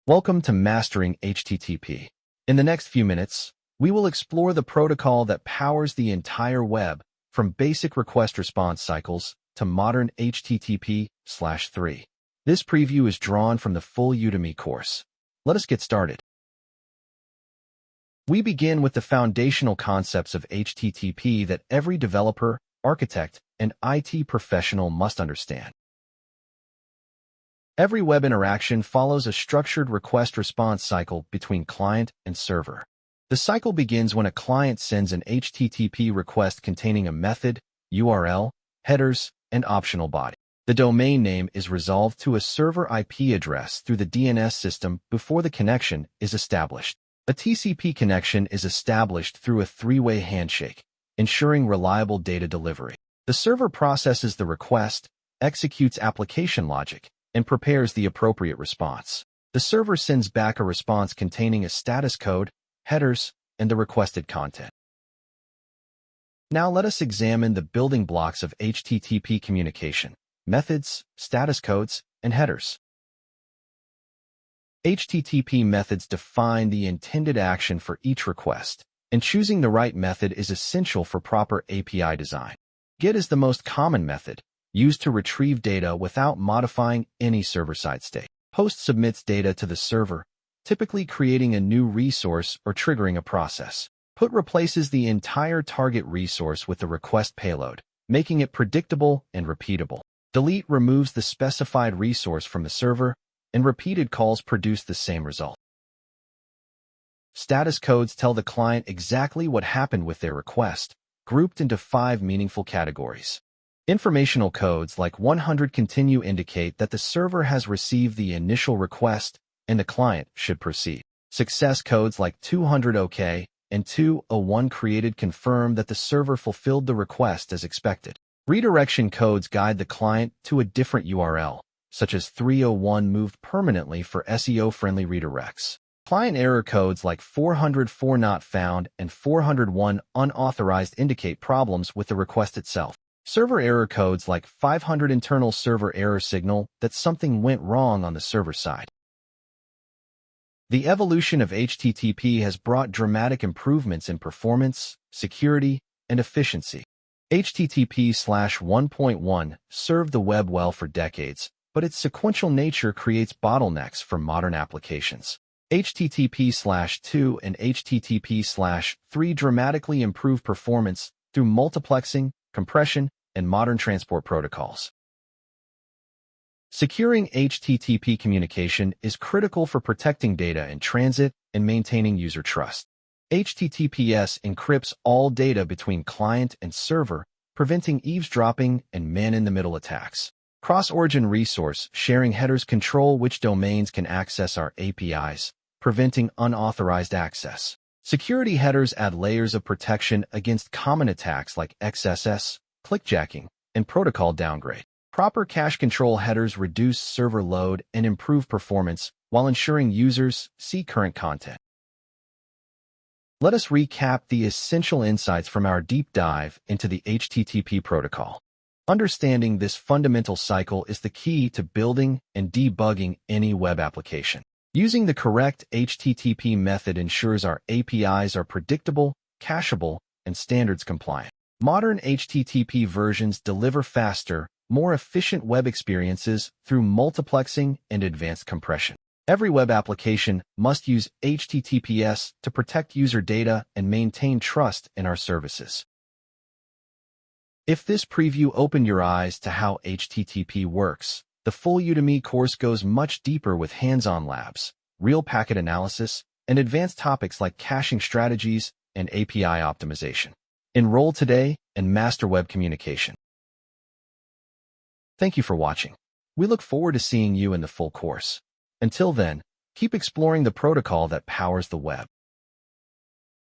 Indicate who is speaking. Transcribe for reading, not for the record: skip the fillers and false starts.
Speaker 1: Welcome to Mastering HTTP. In the next few minutes, we will explore the protocol that powers the entire web, from basic request-response cycles to modern HTTP/3. This preview is drawn from the full Udemy course. Let us get started. We begin with the foundational concepts of HTTP that every developer, architect, and IT professional must understand. Every web interaction follows a structured request-response cycle between client and server. The cycle begins when a client sends an HTTP request containing a method, URL, headers, and optional body. The domain name is resolved to a server IP address through the DNS system before the connection is established. A TCP connection is established through a three-way handshake, ensuring reliable data delivery. The server processes the request, executes application logic, and prepares the appropriate response. The server sends back a response containing a status code, headers, and the requested content. Now let us examine the building blocks of HTTP communication: methods, status codes, and headers. HTTP methods define the intended action for each request, and choosing the right method is essential for proper API design. GET is the most common method, used to retrieve data without modifying any server-side state. POST submits data to the server, typically creating a new resource or triggering a process. PUT replaces the entire target resource with the request payload, making it predictable and repeatable. Delete removes the specified resource from the server, and repeated calls produce the same result. Status codes tell the client exactly what happened with their request, grouped into 5 meaningful categories. Informational codes like 100 continue indicate that the server has received the initial request and the client should proceed. Success codes like 200 OK and 201 created confirm that the server fulfilled the request as expected. Redirection codes guide the client to a different URL, such as 301 moved permanently for SEO-friendly redirects. Client error codes like 404 not found and 401 unauthorized indicate problems with the request itself. Server error codes like 500 internal server error signal that something went wrong on the server side. The evolution of HTTP has brought dramatic improvements in performance, security, and efficiency. HTTP/1.1 served the web well for decades, but its sequential nature creates bottlenecks for modern applications. HTTP/2 and HTTP/3 dramatically improve performance through multiplexing, compression, and modern transport protocols. Securing HTTP communication is critical for protecting data in transit and maintaining user trust. HTTPS encrypts all data between client and server, preventing eavesdropping and man-in-the-middle attacks. Cross-origin resource sharing headers control which domains can access our APIs, preventing unauthorized access. Security headers add layers of protection against common attacks like XSS, clickjacking, and protocol downgrade. Proper cache control headers reduce server load and improve performance while ensuring users see current content. Let us recap the essential insights from our deep dive into the HTTP protocol. Understanding this fundamental cycle is the key to building and debugging any web application. Using the correct HTTP method ensures our APIs are predictable, cacheable, and standards compliant. Modern HTTP versions deliver faster, more efficient web experiences through multiplexing and advanced compression. Every web application must use HTTPS to protect user data and maintain trust in our services. If this preview opened your eyes to how HTTP works, the full Udemy course goes much deeper with hands-on labs, real packet analysis, and advanced topics like caching strategies and API optimization. Enroll today and master web communication. Thank you for watching. We look forward to seeing you in the full course. Until then, keep exploring the protocol that powers the web.